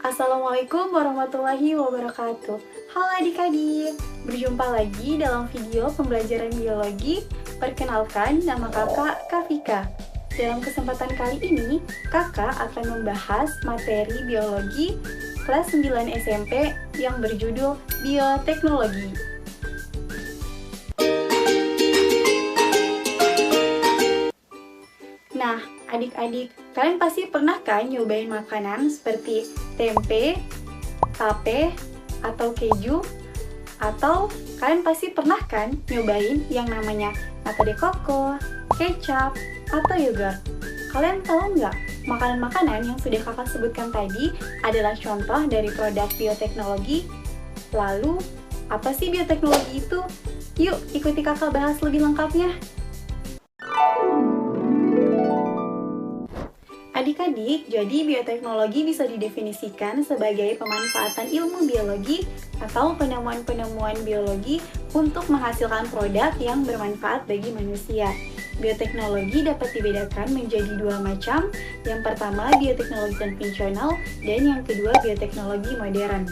Assalamualaikum warahmatullahi wabarakatuh. Halo adik-adik, berjumpa lagi dalam video pembelajaran biologi. Perkenalkan, nama kakak Kafika. Dalam kesempatan kali ini, kakak akan membahas materi biologi kelas 9 SMP yang berjudul bioteknologi. Nah, adik-adik, kalian pasti pernah kan nyobain makanan seperti tempe, tape, atau keju? Atau kalian pasti pernah kan nyobain yang namanya nata de coco, kecap, atau yogurt? Kalian tahu nggak, makanan-makanan yang sudah kakak sebutkan tadi adalah contoh dari produk bioteknologi? Lalu, apa sih bioteknologi itu? Yuk, ikuti kakak bahas lebih lengkapnya. Adik-adik, jadi bioteknologi bisa didefinisikan sebagai pemanfaatan ilmu biologi atau penemuan-penemuan biologi untuk menghasilkan produk yang bermanfaat bagi manusia. Bioteknologi dapat dibedakan menjadi dua macam, yang pertama bioteknologi konvensional dan yang kedua bioteknologi modern.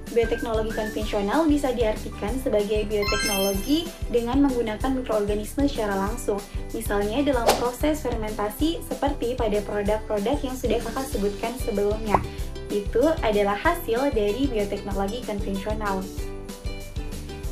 Bioteknologi konvensional bisa diartikan sebagai bioteknologi dengan menggunakan mikroorganisme secara langsung, misalnya dalam proses fermentasi seperti pada produk-produk yang sudah kakak sebutkan sebelumnya. Itu adalah hasil dari bioteknologi konvensional.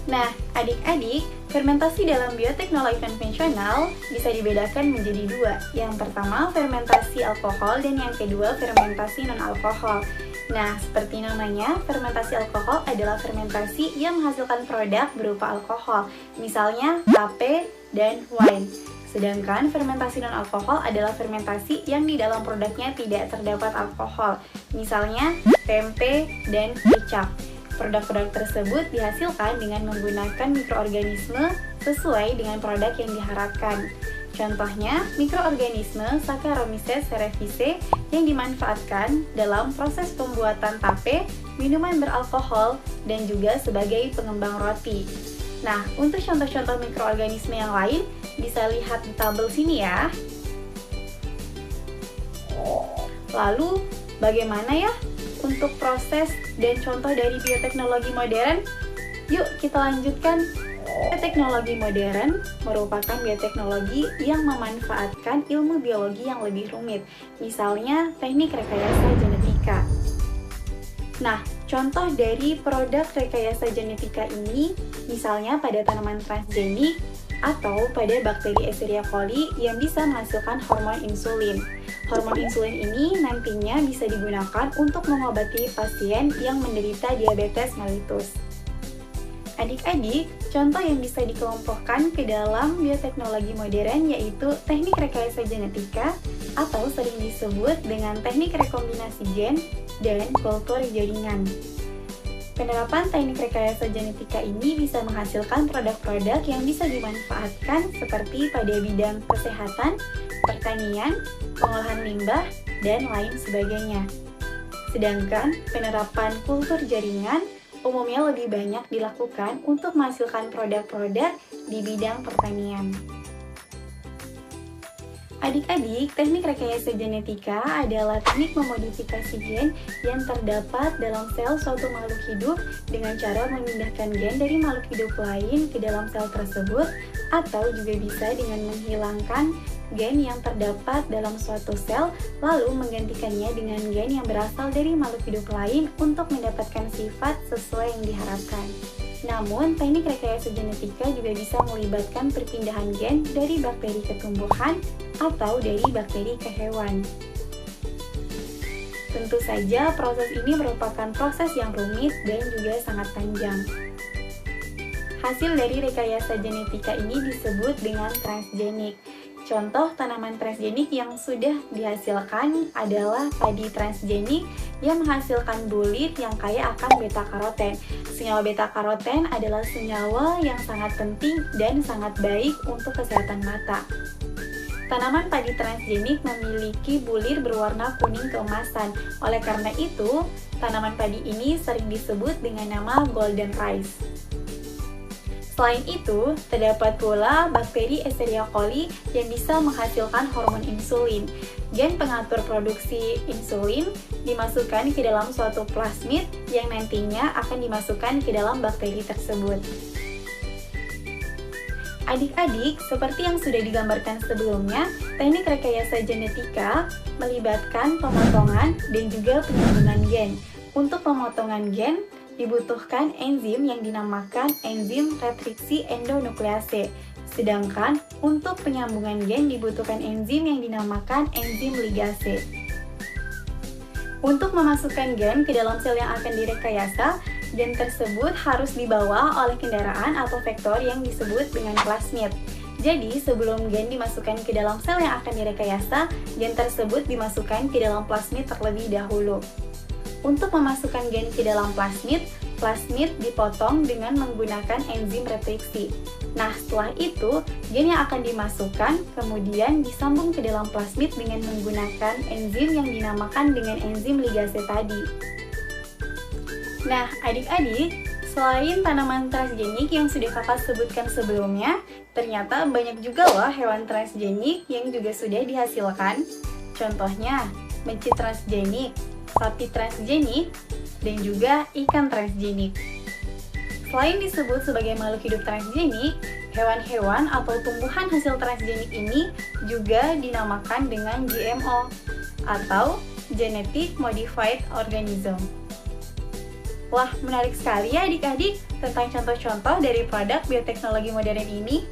Nah, adik-adik, fermentasi dalam bioteknologi konvensional bisa dibedakan menjadi dua. Yang pertama, fermentasi alkohol dan yang kedua, fermentasi non-alkohol. Nah, seperti namanya, fermentasi alkohol adalah fermentasi yang menghasilkan produk berupa alkohol, misalnya tape dan wine. Sedangkan fermentasi non-alkohol adalah fermentasi yang di dalam produknya tidak terdapat alkohol, misalnya tempe dan kecap. Produk-produk tersebut dihasilkan dengan menggunakan mikroorganisme sesuai dengan produk yang diharapkan. Contohnya, mikroorganisme Saccharomyces cerevisiae yang dimanfaatkan dalam proses pembuatan tape, minuman beralkohol, dan juga sebagai pengembang roti. Nah, untuk contoh-contoh mikroorganisme yang lain, bisa lihat di tabel sini ya. Lalu, bagaimana ya untuk proses dan contoh dari bioteknologi modern? Yuk, kita lanjutkan. Bioteknologi modern merupakan bioteknologi yang memanfaatkan ilmu biologi yang lebih rumit, misalnya teknik rekayasa genetika. Nah, contoh dari produk rekayasa genetika ini, misalnya pada tanaman transgenik atau pada bakteri Escherichia coli yang bisa menghasilkan hormon insulin. Hormon insulin ini nantinya bisa digunakan untuk mengobati pasien yang menderita diabetes mellitus. Adik-adik, contoh yang bisa dikelompokkan ke dalam bioteknologi modern yaitu teknik rekayasa genetika atau sering disebut dengan teknik rekombinasi gen dan kultur jaringan. Penerapan teknik rekayasa genetika ini bisa menghasilkan produk-produk yang bisa dimanfaatkan seperti pada bidang kesehatan, pertanian, pengolahan limbah, dan lain sebagainya. Sedangkan penerapan kultur jaringan umumnya lebih banyak dilakukan untuk menghasilkan produk-produk di bidang pertanian. Adik-adik, teknik rekayasa genetika adalah teknik memodifikasi gen yang terdapat dalam sel suatu makhluk hidup dengan cara memindahkan gen dari makhluk hidup lain ke dalam sel tersebut, atau juga bisa dengan menghilangkan gen yang terdapat dalam suatu sel lalu menggantikannya dengan gen yang berasal dari makhluk hidup lain untuk mendapatkan sifat sesuai yang diharapkan. Namun, teknik rekayasa genetika juga bisa melibatkan perpindahan gen dari bakteri ke tumbuhan atau dari bakteri ke hewan. Tentu saja, proses ini merupakan proses yang rumit dan juga sangat panjang. Hasil dari rekayasa genetika ini disebut dengan transgenik. Contoh tanaman transgenik yang sudah dihasilkan adalah padi transgenik yang menghasilkan bulir yang kaya akan beta-karoten. Senyawa beta-karoten adalah senyawa yang sangat penting dan sangat baik untuk kesehatan mata. Tanaman padi transgenik memiliki bulir berwarna kuning keemasan. Oleh karena itu, tanaman padi ini sering disebut dengan nama golden rice. Selain itu, terdapat pula bakteri Escherichia coli yang bisa menghasilkan hormon insulin. Gen pengatur produksi insulin dimasukkan ke dalam suatu plasmid yang nantinya akan dimasukkan ke dalam bakteri tersebut. Adik-adik, seperti yang sudah digambarkan sebelumnya, teknik rekayasa genetika melibatkan pemotongan dan juga penyambungan gen. Untuk pemotongan gen, dibutuhkan enzim yang dinamakan enzim retriksi endonuklease. Sedangkan untuk penyambungan gen dibutuhkan enzim yang dinamakan enzim ligase. Untuk memasukkan gen ke dalam sel yang akan direkayasa, gen tersebut harus dibawa oleh kendaraan atau vektor yang disebut dengan plasmid. Jadi, sebelum gen dimasukkan ke dalam sel yang akan direkayasa, gen tersebut dimasukkan ke dalam plasmid terlebih dahulu. Untuk memasukkan gen ke dalam plasmid dipotong dengan menggunakan enzim retriksi. Nah, setelah itu, gen yang akan dimasukkan kemudian disambung ke dalam plasmid dengan menggunakan enzim yang dinamakan dengan enzim ligase tadi. Nah, adik-adik, selain tanaman transgenik yang sudah kakak sebutkan sebelumnya, ternyata banyak juga loh hewan transgenik yang juga sudah dihasilkan. Contohnya, mencit transgenik, sapi transgenik, dan juga ikan transgenik. Selain disebut sebagai makhluk hidup transgenik, hewan-hewan atau tumbuhan hasil transgenik ini juga dinamakan dengan GMO atau Genetic Modified Organism. Wah, menarik sekali ya adik-adik tentang contoh-contoh dari produk bioteknologi modern ini.